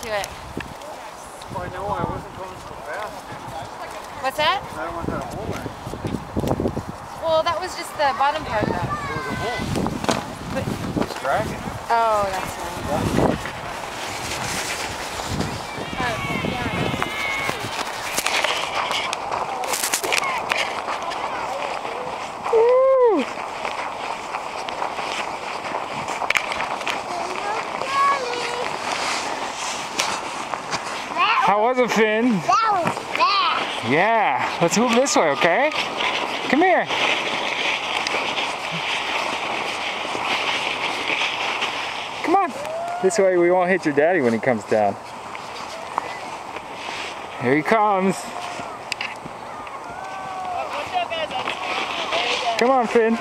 To it. Well, I know I wasn't going so fast. What's that? I don't want that hole in. Well, that was just the bottom part though. There was a hole. But, It's dragging. oh, that's right. Woo! How was it, Finn? That was bad. Yeah, let's move this way, okay? Come here. Come on. This way we won't hit your daddy when he comes down. Here he comes. Come on, Finn.